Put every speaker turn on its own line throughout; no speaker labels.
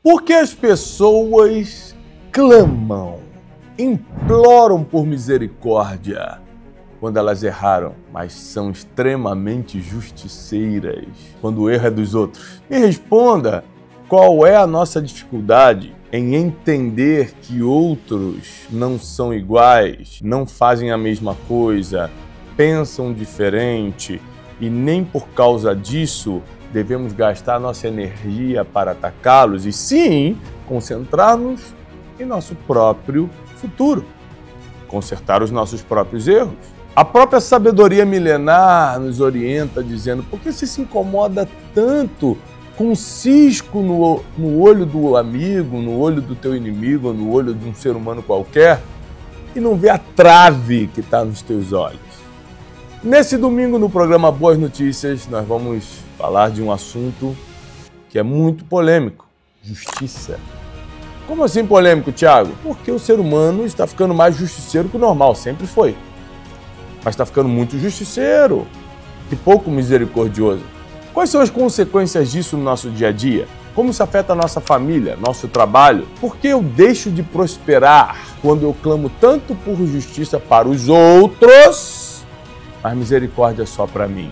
Por que as pessoas clamam, imploram por misericórdia quando elas erraram, mas são extremamente justiceiras quando o erro é dos outros? Me responda, qual é a nossa dificuldade em entender que outros não são iguais, não fazem a mesma coisa, pensam diferente e nem por causa disso devemos gastar nossa energia para atacá-los e sim concentrar-nos em nosso próprio futuro, consertar os nossos próprios erros. A própria sabedoria milenar nos orienta dizendo: por que você se incomoda tanto com um cisco no olho do amigo, no olho do teu inimigo, no olho de um ser humano qualquer e não vê a trave que está nos teus olhos? Nesse domingo, no programa Boas Notícias, nós vamos falar de um assunto que é muito polêmico: justiça. Como assim polêmico, Thiago? Porque o ser humano está ficando mais justiceiro que o normal, sempre foi. Mas está ficando muito justiceiro e pouco misericordioso. Quais são as consequências disso no nosso dia a dia? Como isso afeta a nossa família, nosso trabalho? Por que eu deixo de prosperar quando eu clamo tanto por justiça para os outros, mas misericórdia só para mim?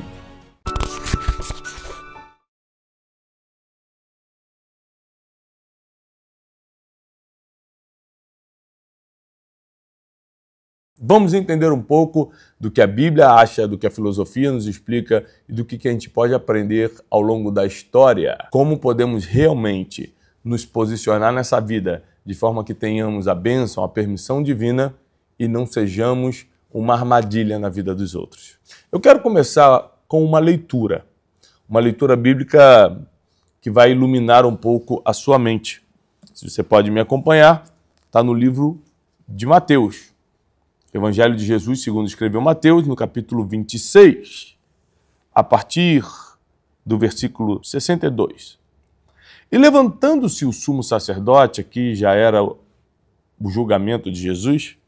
Vamos entender um pouco do que a Bíblia acha, do que a filosofia nos explica e do que a gente pode aprender ao longo da história. Como podemos realmente nos posicionar nessa vida de forma que tenhamos a bênção, a permissão divina e não sejamos uma armadilha na vida dos outros. Eu quero começar com uma leitura bíblica que vai iluminar um pouco a sua mente. Se você pode me acompanhar, está no livro de Mateus. Evangelho de Jesus, segundo escreveu Mateus, no capítulo 26, a partir do versículo 62. E levantando-se o sumo sacerdote, aqui já era o julgamento de Jesus,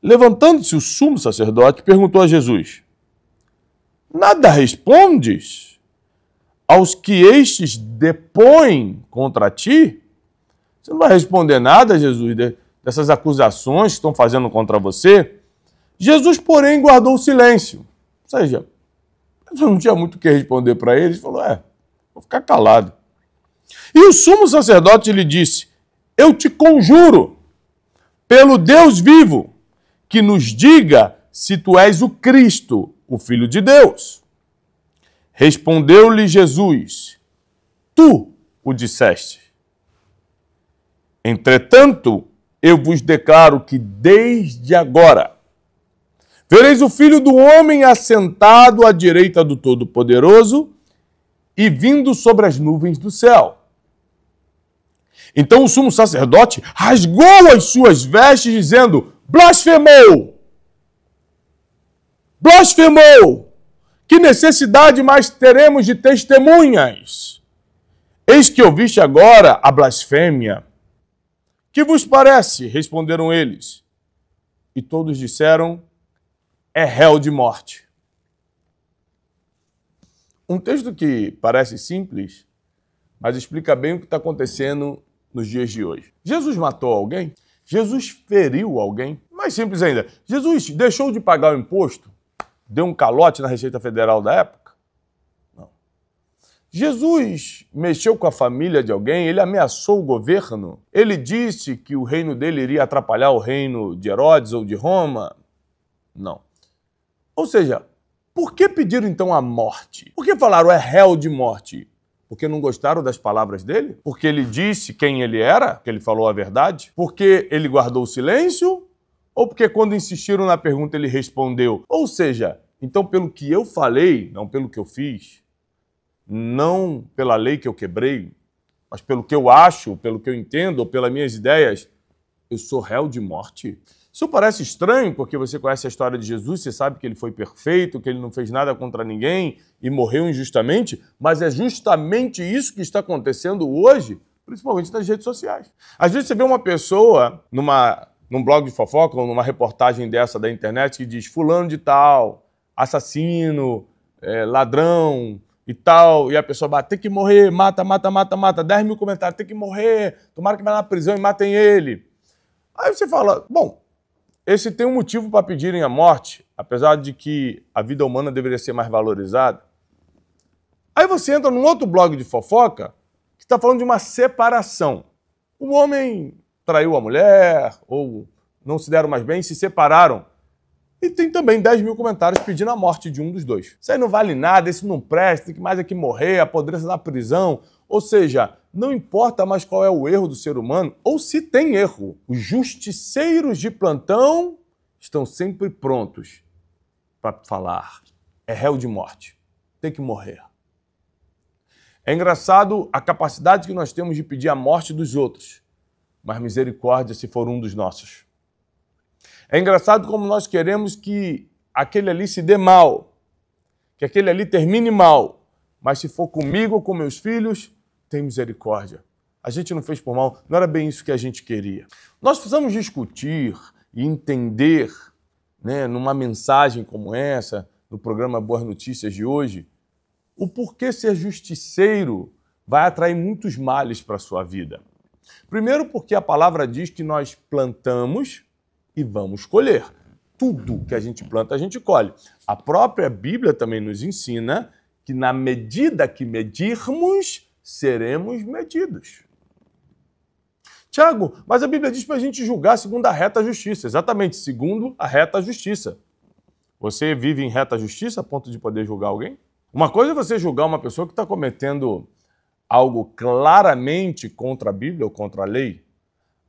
levantando-se o sumo sacerdote, perguntou a Jesus: nada respondes aos que estes depõem contra ti? Você não vai responder nada, Jesus, dessas acusações que estão fazendo contra você? Jesus, porém, guardou silêncio. Ou seja, Jesus não tinha muito o que responder para eles, falou: vou ficar calado. E o sumo sacerdote lhe disse: eu te conjuro, pelo Deus vivo, que nos diga se tu és o Cristo, o Filho de Deus. Respondeu-lhe Jesus: tu o disseste. Entretanto, eu vos declaro que desde agora vereis o Filho do Homem assentado à direita do Todo-Poderoso e vindo sobre as nuvens do céu. Então o sumo sacerdote rasgou as suas vestes, dizendo: blasfemou! Blasfemou! Que necessidade mais teremos de testemunhas? Eis que ouviste agora a blasfêmia. Que vos parece? Responderam eles. E todos disseram: é réu de morte. Um texto que parece simples, mas explica bem o que está acontecendo nos dias de hoje. Jesus matou alguém? Jesus feriu alguém? Mais simples ainda, Jesus deixou de pagar o imposto? Deu um calote na Receita Federal da época? Jesus mexeu com a família de alguém? Ele ameaçou o governo? Ele disse que o reino dele iria atrapalhar o reino de Herodes ou de Roma? Não. Ou seja, por que pediram então a morte? Por que falaram é réu de morte? Porque não gostaram das palavras dele? Porque ele disse quem ele era? Que ele falou a verdade? Porque ele guardou silêncio? Ou porque quando insistiram na pergunta ele respondeu? Ou seja, então pelo que eu falei, não pelo que eu fiz, não pela lei que eu quebrei, mas pelo que eu acho, pelo que eu entendo, ou pelas minhas ideias, eu sou réu de morte? Isso parece estranho, porque você conhece a história de Jesus, você sabe que ele foi perfeito, que ele não fez nada contra ninguém e morreu injustamente, mas é justamente isso que está acontecendo hoje, principalmente nas redes sociais. Às vezes você vê uma pessoa num blog de fofoca ou numa reportagem dessa da internet que diz fulano de tal, assassino, ladrão, e tal, e a pessoa bate, tem que morrer, mata, 10 mil comentários, tem que morrer, tomara que vá na prisão e matem ele. Aí você fala, bom, esse tem um motivo para pedirem a morte, apesar de que a vida humana deveria ser mais valorizada. Aí você entra num outro blog de fofoca que está falando de uma separação. O homem traiu a mulher, ou não se deram mais bem, se separaram. E tem também 10 mil comentários pedindo a morte de um dos dois. Isso aí não vale nada, isso não presta, tem que mais aqui morrer, apodreça na prisão. Ou seja, não importa mais qual é o erro do ser humano, ou se tem erro. Os justiceiros de plantão estão sempre prontos para falar. É réu de morte, tem que morrer. É engraçado a capacidade que nós temos de pedir a morte dos outros, mas misericórdia se for um dos nossos. É engraçado como nós queremos que aquele ali se dê mal, que aquele ali termine mal, mas se for comigo ou com meus filhos, tem misericórdia. A gente não fez por mal, não era bem isso que a gente queria. Nós precisamos discutir e entender, né, numa mensagem como essa, no programa Boas Notícias de hoje, o porquê ser justiceiro vai atrair muitos males para a sua vida. Primeiro porque a palavra diz que nós plantamos e vamos colher. Tudo que a gente planta, a gente colhe. A própria Bíblia também nos ensina que na medida que medirmos, seremos medidos. Tiago, mas a Bíblia diz para a gente julgar segundo a reta justiça. Exatamente, segundo a reta justiça. Você vive em reta justiça a ponto de poder julgar alguém? Uma coisa é você julgar uma pessoa que está cometendo algo claramente contra a Bíblia ou contra a lei.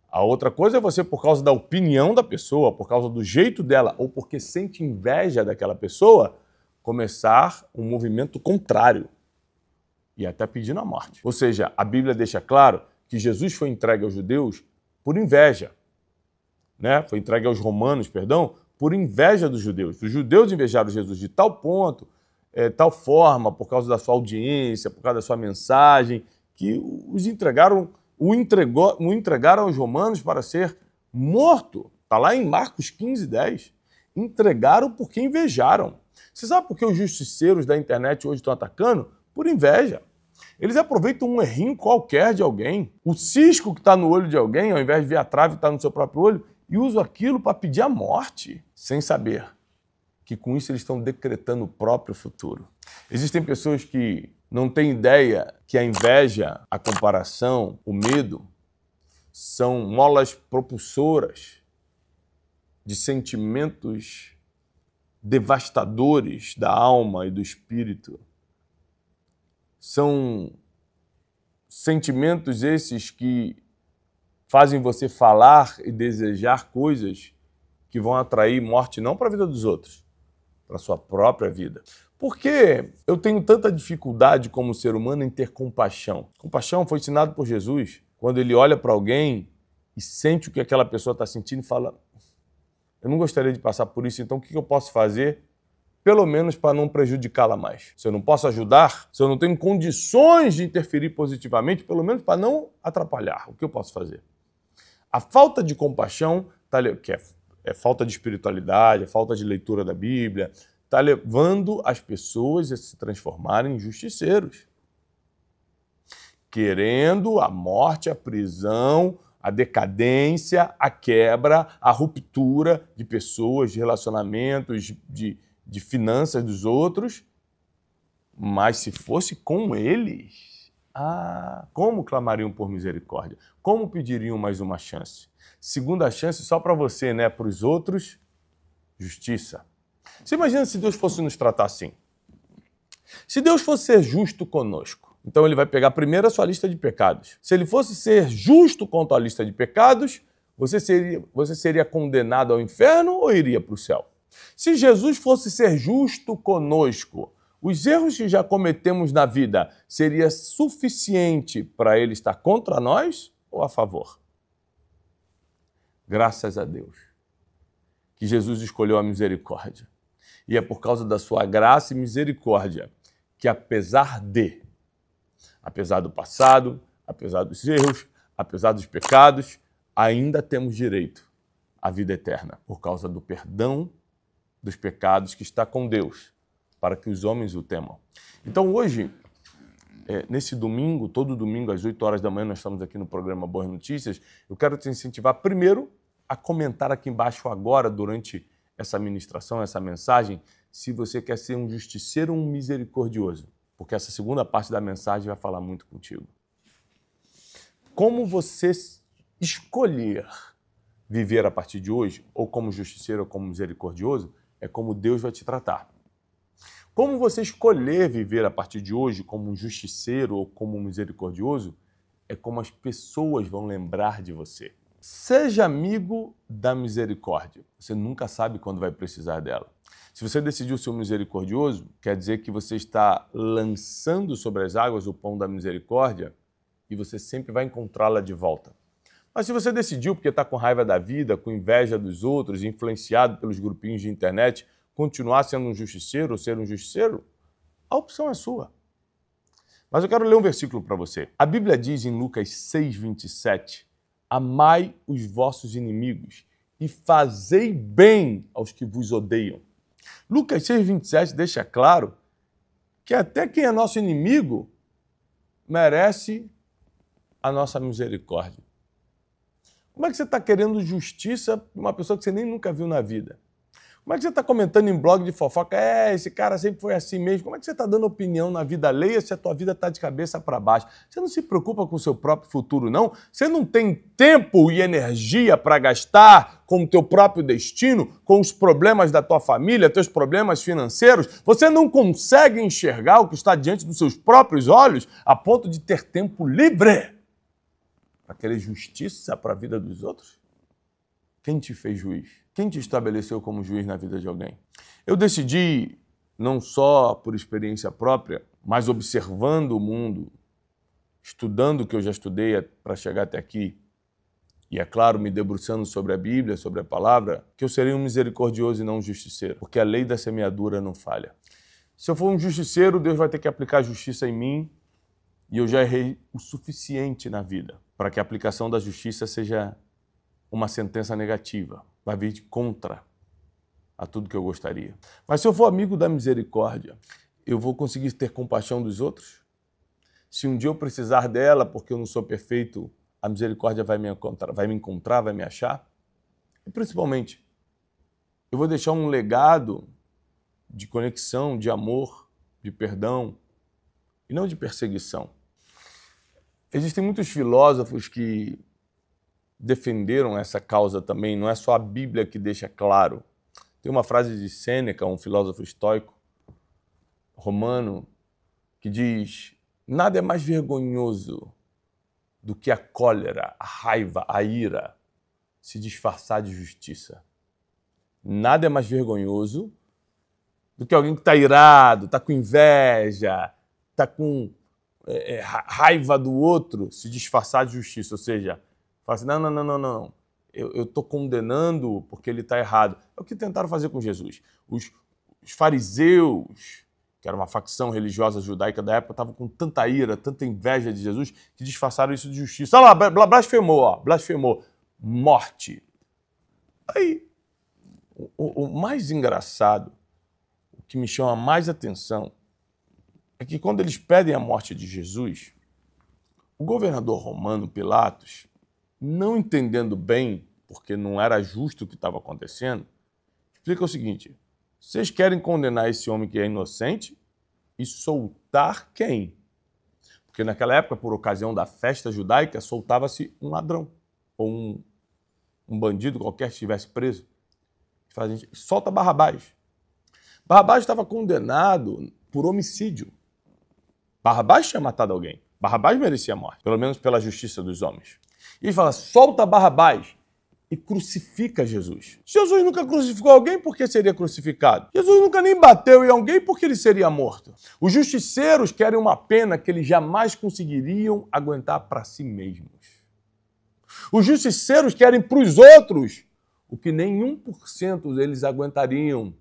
A outra coisa é você, por causa da opinião da pessoa, por causa do jeito dela, ou porque sente inveja daquela pessoa, começar um movimento contrário e até pedindo a morte. Ou seja, a Bíblia deixa claro que Jesus foi entregue aos judeus por inveja, né? Foi entregue aos romanos, perdão, por inveja dos judeus. Os judeus invejaram Jesus de tal ponto, tal forma, por causa da sua audiência, por causa da sua mensagem, que o entregaram aos romanos para ser morto. Está lá em Marcos 15, 10. Entregaram porque invejaram. Você sabe por que os justiceiros da internet hoje estão atacando? Por inveja. Eles aproveitam um errinho qualquer de alguém, o cisco que está no olho de alguém, ao invés de ver a trave que está no seu próprio olho, e usam aquilo para pedir a morte, sem saber que com isso eles estão decretando o próprio futuro. Existem pessoas que não têm ideia que a inveja, a comparação, o medo são molas propulsoras de sentimentos devastadores da alma e do espírito. São sentimentos esses que fazem você falar e desejar coisas que vão atrair morte não para a vida dos outros, para a sua própria vida. Por que eu tenho tanta dificuldade como ser humano em ter compaixão? Compaixão foi ensinado por Jesus quando ele olha para alguém e sente o que aquela pessoa está sentindo e fala: eu não gostaria de passar por isso, então o que eu posso fazer, pelo menos para não prejudicá-la mais? Se eu não posso ajudar, se eu não tenho condições de interferir positivamente, pelo menos para não atrapalhar, o que eu posso fazer? A falta de compaixão, que é falta de espiritualidade, é falta de leitura da Bíblia, está levando as pessoas a se transformarem em justiceiros, querendo a morte, a prisão, a decadência, a quebra, a ruptura de pessoas, de relacionamentos, de finanças dos outros. Mas se fosse com eles, como clamariam por misericórdia? Como pediriam mais uma chance? Segunda chance só para você, né? Para os outros, justiça. Você imagina se Deus fosse nos tratar assim? Se Deus fosse ser justo conosco, então ele vai pegar primeiro a sua lista de pecados. Se ele fosse ser justo quanto à lista de pecados, você seria condenado ao inferno ou iria para o céu? Se Jesus fosse ser justo conosco, os erros que já cometemos na vida seria suficiente para ele estar contra nós ou a favor? Graças a Deus que Jesus escolheu a misericórdia. E é por causa da sua graça e misericórdia que apesar do passado, apesar dos erros, apesar dos pecados, ainda temos direito à vida eterna, por causa do perdão dos pecados que está com Deus para que os homens o temam. Então hoje, nesse domingo, todo domingo às 8 horas da manhã, nós estamos aqui no programa Boas Notícias, eu quero te incentivar primeiro a comentar aqui embaixo agora, durante essa ministração, essa mensagem, se você quer ser um justiceiro ou um misericordioso, porque essa segunda parte da mensagem vai falar muito contigo. Como você escolher viver a partir de hoje, ou como justiceiro ou como misericordioso, é como Deus vai te tratar. Como você escolher viver a partir de hoje como um justiceiro ou como um misericordioso, é como as pessoas vão lembrar de você. Seja amigo da misericórdia. Você nunca sabe quando vai precisar dela. Se você decidiu ser um misericordioso, quer dizer que você está lançando sobre as águas o pão da misericórdia e você sempre vai encontrá-la de volta. Mas se você decidiu, porque está com raiva da vida, com inveja dos outros, influenciado pelos grupinhos de internet, continuar sendo um justiceiro ou ser um justiceiro, a opção é sua. Mas eu quero ler um versículo para você. A Bíblia diz em Lucas 6:27, amai os vossos inimigos e fazei bem aos que vos odeiam. Lucas 6:27 deixa claro que até quem é nosso inimigo merece a nossa misericórdia. Como é que você está querendo justiça para uma pessoa que você nem nunca viu na vida? Como é que você está comentando em blog de fofoca? Esse cara sempre foi assim mesmo. Como é que você está dando opinião na vida alheia se a tua vida está de cabeça para baixo? Você não se preocupa com o seu próprio futuro, não? Você não tem tempo e energia para gastar com o teu próprio destino, com os problemas da tua família, teus problemas financeiros? Você não consegue enxergar o que está diante dos seus próprios olhos a ponto de ter tempo livre para querer justiça para a vida dos outros? Quem te fez juiz? Quem te estabeleceu como juiz na vida de alguém? Eu decidi, não só por experiência própria, mas observando o mundo, estudando o que eu já estudei para chegar até aqui, e, é claro, me debruçando sobre a Bíblia, sobre a palavra, que eu serei um misericordioso e não um justiceiro, porque a lei da semeadura não falha. Se eu for um justiceiro, Deus vai ter que aplicar justiça em mim, e eu já errei o suficiente na vida para que a aplicação da justiça seja uma sentença negativa, vai vir de contra a tudo que eu gostaria. Mas se eu for amigo da misericórdia, eu vou conseguir ter compaixão dos outros? Se um dia eu precisar dela, porque eu não sou perfeito, a misericórdia vai me encontrar, vai me achar? E principalmente, eu vou deixar um legado de conexão, de amor, de perdão, e não de perseguição. Existem muitos filósofos que defenderam essa causa também, não é só a Bíblia que deixa claro. Tem uma frase de Sêneca, um filósofo estoico romano, que diz: nada é mais vergonhoso do que a cólera, a raiva, a ira se disfarçar de justiça. Nada é mais vergonhoso do que alguém que está irado, está com inveja, está com raiva do outro se disfarçar de justiça, ou seja, fala assim, não, eu estou condenando porque ele está errado. É o que tentaram fazer com Jesus. Os fariseus, que era uma facção religiosa judaica da época, estavam com tanta ira, tanta inveja de Jesus, que disfarçaram isso de justiça. Olha lá, blasfemou, morte. Aí, o mais engraçado, o que me chama mais atenção, é que quando eles pedem a morte de Jesus, o governador romano, Pilatos, não entendendo bem, porque não era justo o que estava acontecendo, explica o seguinte: vocês querem condenar esse homem que é inocente e soltar quem? Porque naquela época, por ocasião da festa judaica, soltava-se um ladrão ou um bandido qualquer que estivesse preso. Solta Barrabás. Barrabás estava condenado por homicídio. Barrabás tinha matado alguém. Barrabás merecia a morte, pelo menos pela justiça dos homens. E ele fala, solta Barrabás e crucifica Jesus. Jesus nunca crucificou alguém, por que seria crucificado? Jesus nunca nem bateu em alguém, por que ele seria morto? Os justiceiros querem uma pena que eles jamais conseguiriam aguentar para si mesmos. Os justiceiros querem para os outros o que nem 1% eles aguentariam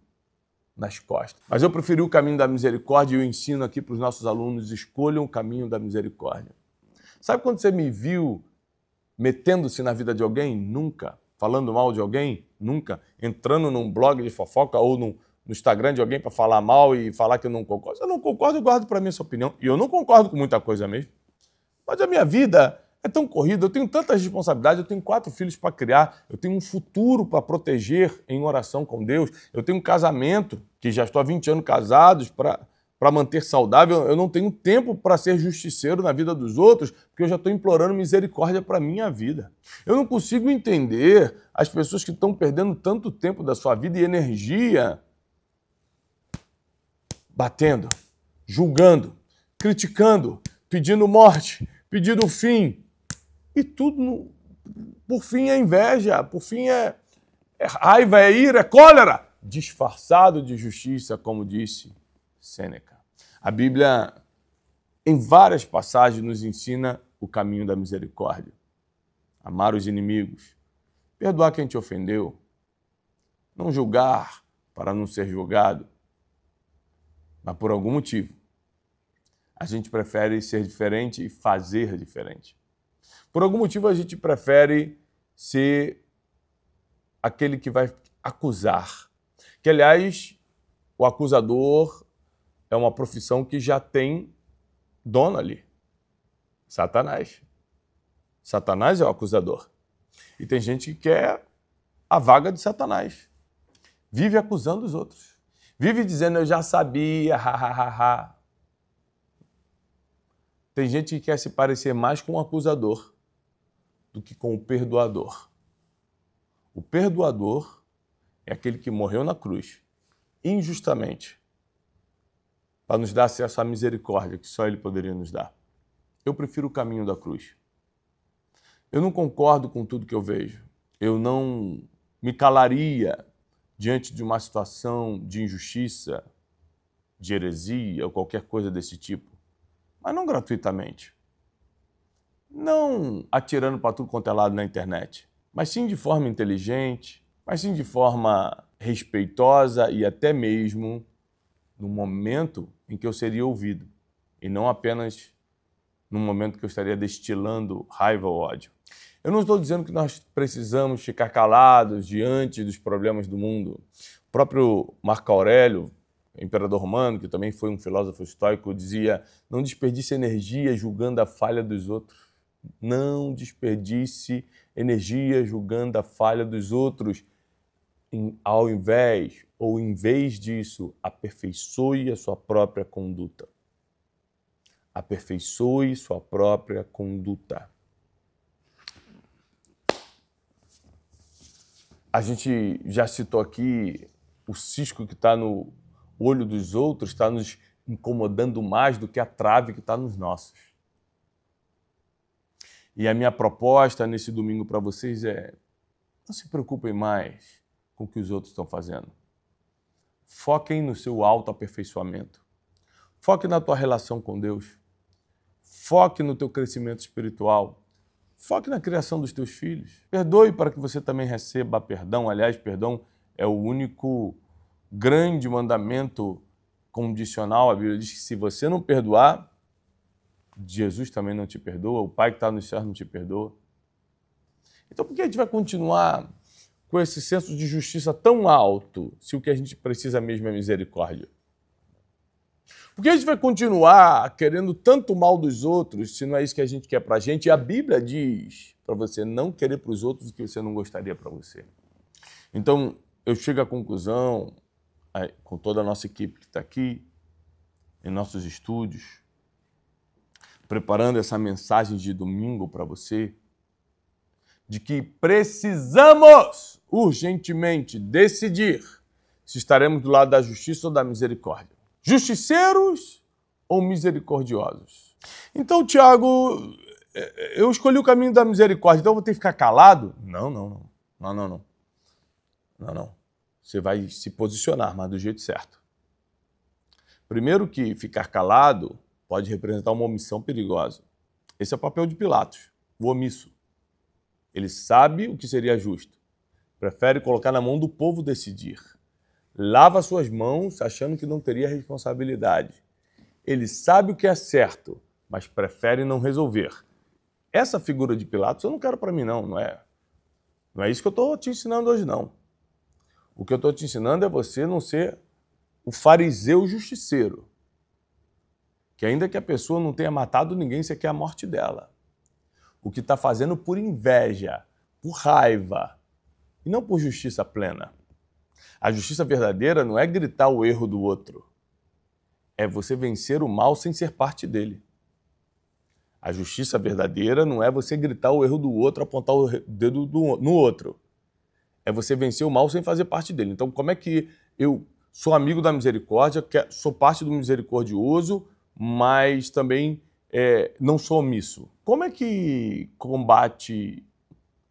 nas costas. Mas eu preferi o caminho da misericórdia e eu ensino aqui para os nossos alunos, escolham o caminho da misericórdia. Sabe quando você me viu metendo-se na vida de alguém? Nunca. Falando mal de alguém? Nunca. Entrando num blog de fofoca ou no Instagram de alguém para falar mal e falar que eu não concordo. Se eu não concordo, eu guardo para mim essa opinião. E eu não concordo com muita coisa mesmo. Mas a minha vida é tão corrida, eu tenho tantas responsabilidades, eu tenho 4 filhos para criar, eu tenho um futuro para proteger em oração com Deus, eu tenho um casamento, que já estou há 20 anos casados, para manter saudável, eu não tenho tempo para ser justiceiro na vida dos outros, porque eu já estou implorando misericórdia para a minha vida. Eu não consigo entender as pessoas que estão perdendo tanto tempo da sua vida e energia batendo, julgando, criticando, pedindo morte, pedindo fim. E tudo, por fim, é inveja, por fim é raiva, é ira, é cólera, disfarçado de justiça, como disse Sêneca. A Bíblia, em várias passagens, nos ensina o caminho da misericórdia. Amar os inimigos, perdoar quem te ofendeu, não julgar para não ser julgado, mas por algum motivo a gente prefere ser diferente e fazer diferente. Por algum motivo, a gente prefere ser aquele que vai acusar. Que, aliás, o acusador é uma profissão que já tem dono ali. Satanás. Satanás é o acusador. E tem gente que quer a vaga de Satanás. Vive acusando os outros. Vive dizendo, eu já sabia, ha, ha, ha, ha. Tem gente que quer se parecer mais com o acusador do que com o perdoador. O perdoador é aquele que morreu na cruz, injustamente, para nos dar acesso à misericórdia que só Ele poderia nos dar. Eu prefiro o caminho da cruz. Eu não concordo com tudo que eu vejo. Eu não me calaria diante de uma situação de injustiça, de heresia ou qualquer coisa desse tipo. Mas não gratuitamente. Não atirando para tudo quanto é lado na internet, mas sim de forma inteligente, mas sim de forma respeitosa e até mesmo no momento em que eu seria ouvido, e não apenas no momento que eu estaria destilando raiva ou ódio. Eu não estou dizendo que nós precisamos ficar calados diante dos problemas do mundo. O próprio Marco Aurélio, imperador romano, que também foi um filósofo estoico, dizia: não desperdice energia julgando a falha dos outros. Não desperdice energia julgando a falha dos outros. Ao invés, ou em vez disso, aperfeiçoe a sua própria conduta. Aperfeiçoe sua própria conduta. A gente já citou aqui o cisco que está no olho dos outros, está nos incomodando mais do que a trave que está nos nossos. E a minha proposta nesse domingo para vocês é: não se preocupem mais com o que os outros estão fazendo. Foquem no seu autoaperfeiçoamento. Foque na tua relação com Deus. Foque no teu crescimento espiritual. Foque na criação dos teus filhos. Perdoe para que você também receba perdão. Aliás, perdão é o único grande mandamento condicional. A Bíblia diz que se você não perdoar, Jesus também não te perdoa, o Pai que está nos céus não te perdoa. Então por que a gente vai continuar com esse senso de justiça tão alto se o que a gente precisa mesmo é misericórdia? Por que a gente vai continuar querendo tanto mal dos outros se não é isso que a gente quer para a gente? E a Bíblia diz para você não querer para os outros o que você não gostaria para você. Então eu chego à conclusão, com toda a nossa equipe que está aqui, em nossos estúdios, preparando essa mensagem de domingo para você, de que precisamos urgentemente decidir se estaremos do lado da justiça ou da misericórdia. Justiceiros ou misericordiosos? Então, Tiago, eu escolhi o caminho da misericórdia, então eu vou ter que ficar calado? Não. Você vai se posicionar, mas do jeito certo. Primeiro que ficar calado pode representar uma omissão perigosa. Esse é o papel de Pilatos, o omisso. Ele sabe o que seria justo. Prefere colocar na mão do povo decidir. Lava suas mãos achando que não teria responsabilidade. Ele sabe o que é certo, mas prefere não resolver. Essa figura de Pilatos eu não quero para mim, não é isso que eu estou te ensinando hoje, não. O que eu estou te ensinando é você não ser o fariseu justiceiro, que ainda que a pessoa não tenha matado ninguém, você quer a morte dela. O que está fazendo por inveja, por raiva, e não por justiça plena. A justiça verdadeira não é gritar o erro do outro. É você vencer o mal sem ser parte dele. A justiça verdadeira não é você gritar o erro do outro, apontar o dedo no outro. É você vencer o mal sem fazer parte dele. Então, como é que eu sou amigo da misericórdia, sou parte do misericordioso, mas também não sou omisso? Como é que combate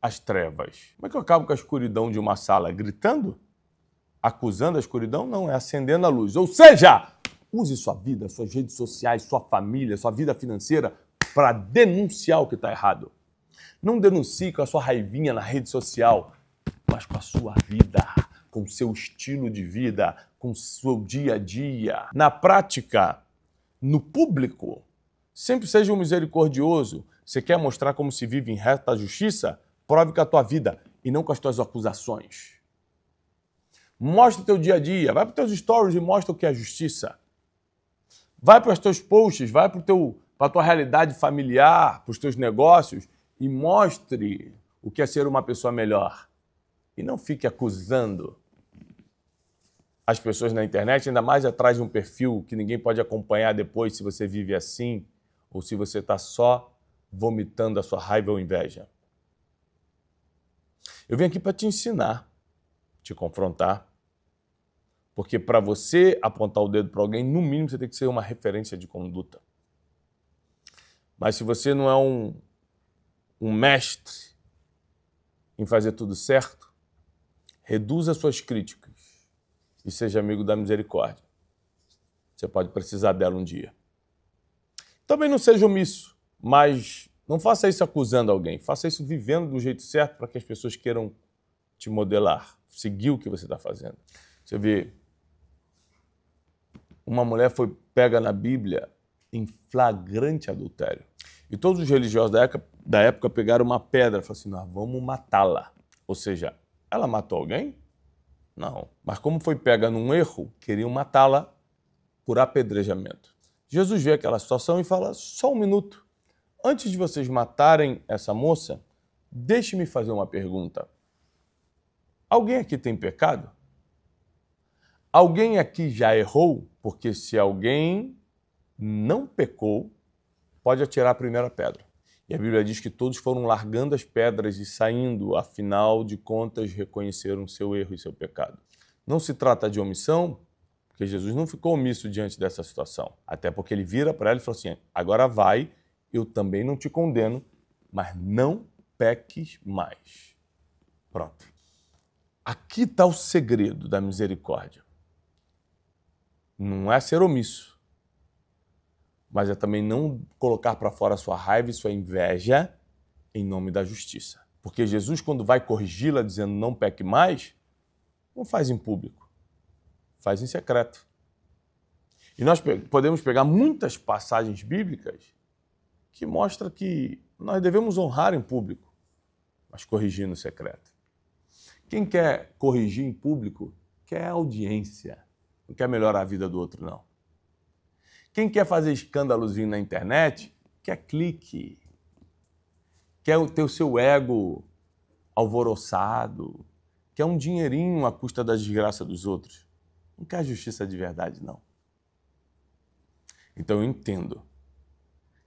as trevas? Como é que eu acabo com a escuridão de uma sala? Gritando? Acusando a escuridão? Não, é acendendo a luz. Ou seja, use sua vida, suas redes sociais, sua família, sua vida financeira para denunciar o que está errado. Não denuncie com a sua raivinha na rede social, mas com a sua vida, com o seu estilo de vida, com o seu dia a dia. Na prática, no público, sempre seja um misericordioso. Você quer mostrar como se vive em reta justiça? Prove com a tua vida e não com as tuas acusações. Mostra o teu dia a dia, vai para os teus stories e mostra o que é justiça. Vai para os teus posts, vai para a tua realidade familiar, para os teus negócios e mostre o que é ser uma pessoa melhor. E não fique acusando as pessoas na internet, ainda mais atrás de um perfil que ninguém pode acompanhar depois se você vive assim ou se você está só vomitando a sua raiva ou inveja. Eu vim aqui para te ensinar, te confrontar, porque para você apontar o dedo para alguém, no mínimo você tem que ser uma referência de conduta. Mas se você não é um mestre em fazer tudo certo, reduza suas críticas e seja amigo da misericórdia. Você pode precisar dela um dia. Também não seja omisso, mas não faça isso acusando alguém. Faça isso vivendo do jeito certo para que as pessoas queiram te modelar, seguir o que você está fazendo. Você vê, uma mulher foi pega na Bíblia em flagrante adultério. E todos os religiosos da época pegaram uma pedra e falaram assim, nós vamos matá-la. Ou seja, ela matou alguém? Não. Mas como foi pega num erro, queriam matá-la por apedrejamento. Jesus vê aquela situação e fala, só um minuto. Antes de vocês matarem essa moça, deixe-me fazer uma pergunta. Alguém aqui tem pecado? Alguém aqui já errou? Porque se alguém não pecou, pode atirar a primeira pedra. E a Bíblia diz que todos foram largando as pedras e saindo, afinal de contas, reconheceram seu erro e seu pecado. Não se trata de omissão, porque Jesus não ficou omisso diante dessa situação. Até porque ele vira para ela e fala assim, agora vai, eu também não te condeno, mas não peques mais. Pronto. Aqui está o segredo da misericórdia. Não é ser omisso, mas é também não colocar para fora a sua raiva e sua inveja em nome da justiça. Porque Jesus, quando vai corrigi-la dizendo não peque mais, não faz em público, faz em secreto. E nós podemos pegar muitas passagens bíblicas que mostram que nós devemos honrar em público, mas corrigir no secreto. Quem quer corrigir em público quer audiência, não quer melhorar a vida do outro, não. Quem quer fazer escândalozinho na internet quer clique, quer ter o seu ego alvoroçado, quer um dinheirinho à custa da desgraça dos outros. Não quer justiça de verdade, não. Então eu entendo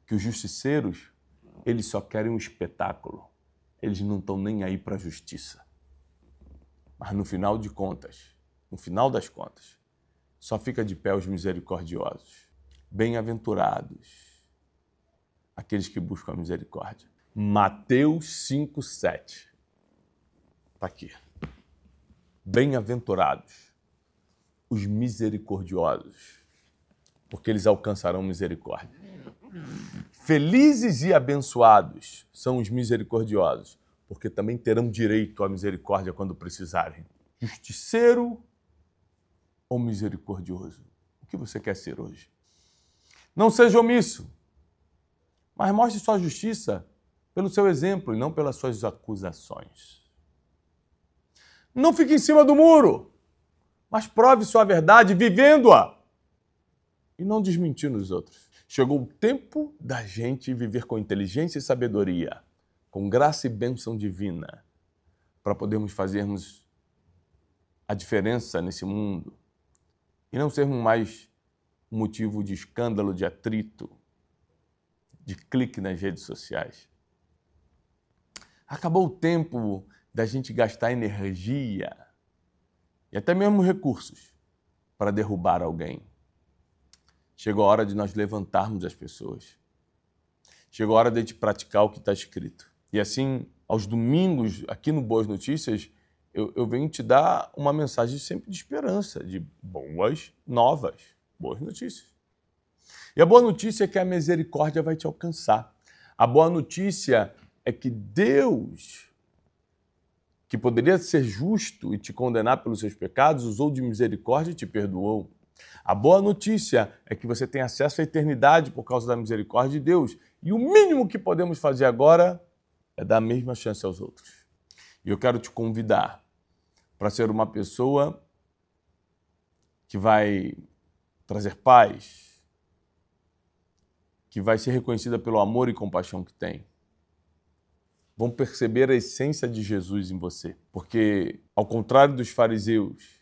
que os justiceiros, eles só querem um espetáculo. Eles não estão nem aí para a justiça. Mas no final das contas, só fica de pé os misericordiosos. Bem-aventurados aqueles que buscam a misericórdia. Mateus 5:7. Está aqui. Bem-aventurados os misericordiosos, porque eles alcançarão misericórdia. Felizes e abençoados são os misericordiosos, porque também terão direito à misericórdia quando precisarem. Justiceiro ou misericordioso? O que você quer ser hoje? Não seja omisso, mas mostre sua justiça pelo seu exemplo e não pelas suas acusações. Não fique em cima do muro, mas prove sua verdade vivendo-a e não desmentindo os outros. Chegou o tempo da gente viver com inteligência e sabedoria, com graça e bênção divina, para podermos fazermos a diferença nesse mundo e não sermos mais motivo de escândalo, de atrito, de clique nas redes sociais. Acabou o tempo da gente gastar energia e até mesmo recursos para derrubar alguém. Chegou a hora de nós levantarmos as pessoas. Chegou a hora de a gente praticar o que está escrito. E assim, aos domingos, aqui no Boas Notícias, eu venho te dar uma mensagem sempre de esperança, de boas novas, boas notícias. E a boa notícia é que a misericórdia vai te alcançar. A boa notícia é que Deus, que poderia ser justo e te condenar pelos seus pecados, usou de misericórdia e te perdoou. A boa notícia é que você tem acesso à eternidade por causa da misericórdia de Deus. E o mínimo que podemos fazer agora é dar a mesma chance aos outros. E eu quero te convidar para ser uma pessoa que vai trazer paz, que vai ser reconhecida pelo amor e compaixão que tem. Vão perceber a essência de Jesus em você. Porque, ao contrário dos fariseus,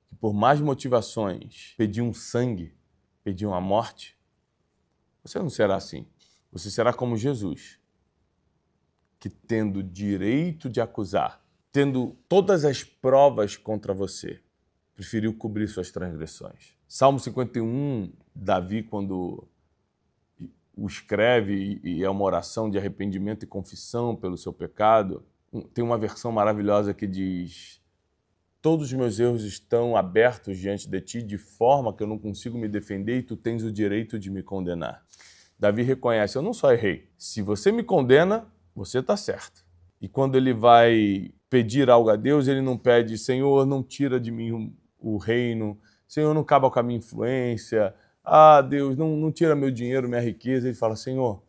que por mais motivações pediam sangue, pediam a morte, você não será assim. Você será como Jesus, que tendo direito de acusar, tendo todas as provas contra você, preferiu cobrir suas transgressões. Salmo 51, Davi, quando o escreve e é uma oração de arrependimento e confissão pelo seu pecado, tem uma versão maravilhosa que diz: todos os meus erros estão abertos diante de ti, de forma que eu não consigo me defender e tu tens o direito de me condenar. Davi reconhece: eu não só errei, se você me condena, você está certo. E quando ele vai pedir algo a Deus, ele não pede: Senhor, não tira de mim o reino, Senhor, não acaba com a minha influência, Deus, não tira meu dinheiro, minha riqueza. Ele fala: Senhor,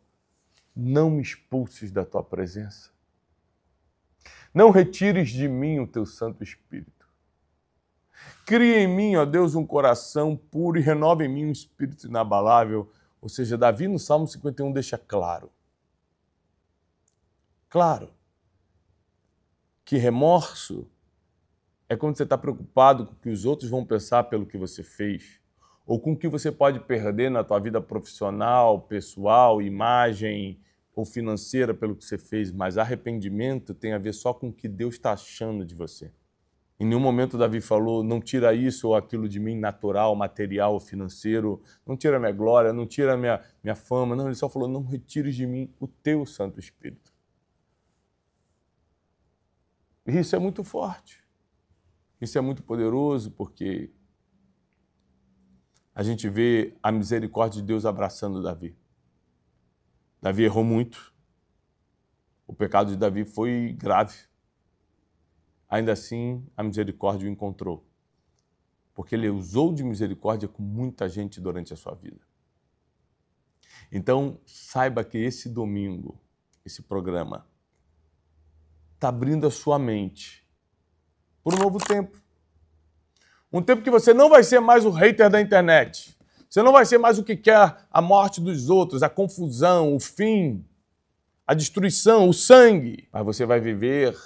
não me expulses da tua presença. Não retires de mim o teu Santo Espírito. Cria em mim, ó Deus, um coração puro e renova em mim um espírito inabalável. Ou seja, Davi no Salmo 51 deixa claro que remorso é quando você está preocupado com o que os outros vão pensar pelo que você fez, ou com o que você pode perder na tua vida profissional, pessoal, imagem ou financeira pelo que você fez, mas arrependimento tem a ver só com o que Deus está achando de você. Em nenhum momento Davi falou: não tira isso ou aquilo de mim, natural, material ou financeiro, não tira a minha glória, não tira a minha fama. Não, ele só falou: não retires de mim o teu Santo Espírito. E isso é muito forte. Isso é muito poderoso, porque a gente vê a misericórdia de Deus abraçando Davi. Davi errou muito. O pecado de Davi foi grave. Ainda assim, a misericórdia o encontrou, porque ele usou de misericórdia com muita gente durante a sua vida. Então, saiba que esse domingo, esse programa, está abrindo a sua mente para um novo tempo. Um tempo que você não vai ser mais o hater da internet. Você não vai ser mais o que quer a morte dos outros, a confusão, o fim, a destruição, o sangue. Mas você vai viver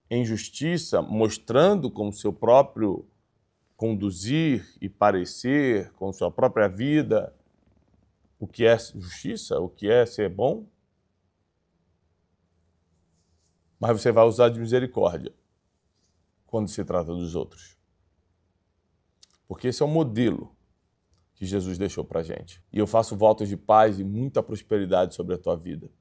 em justiça, mostrando com o seu próprio conduzir e parecer, com sua própria vida, o que é justiça, o que é ser bom. Mas você vai usar de misericórdia quando se trata dos outros. Porque esse é o modelo que Jesus deixou para a gente. E eu faço votos de paz e muita prosperidade sobre a tua vida.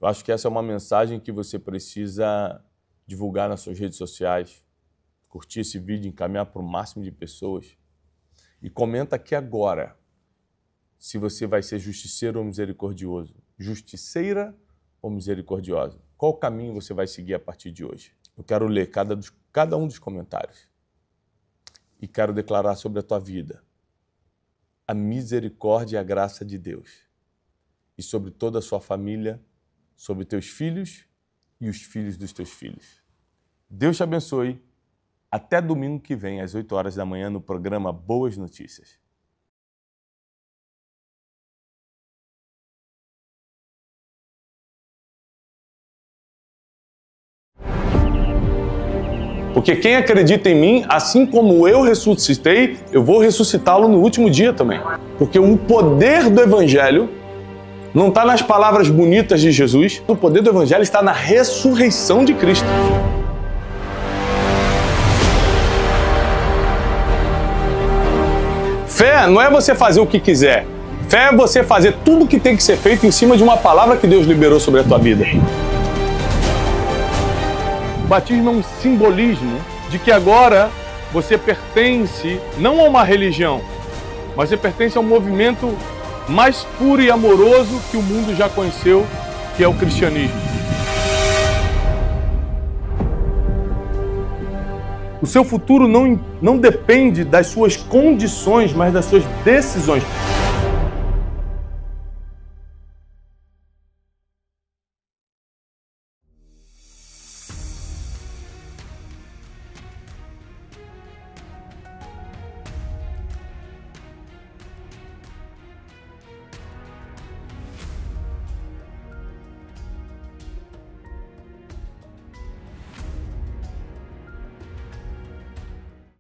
Eu acho que essa é uma mensagem que você precisa divulgar nas suas redes sociais, curtir esse vídeo, encaminhar para o máximo de pessoas. E comenta aqui agora se você vai ser justiceiro ou misericordioso. Justiceira ou misericordiosa? Qual caminho você vai seguir a partir de hoje? Eu quero ler cada um dos comentários e quero declarar sobre a tua vida a misericórdia e a graça de Deus e sobre toda a sua família, sobre teus filhos e os filhos dos teus filhos. Deus te abençoe Até domingo que vem, às 8 horas da manhã, no programa Boas Notícias. Porque quem acredita em mim, assim como eu ressuscitei, eu vou ressuscitá-lo no último dia também. Porque o poder do Evangelho não está nas palavras bonitas de Jesus, o poder do Evangelho está na ressurreição de Cristo. Fé não é você fazer o que quiser. Fé é você fazer tudo o que tem que ser feito em cima de uma palavra que Deus liberou sobre a tua vida. O batismo é um simbolismo de que agora você pertence não a uma religião, mas você pertence a um movimento mais puro e amoroso que o mundo já conheceu, que é o cristianismo. O seu futuro não depende das suas condições, mas das suas decisões.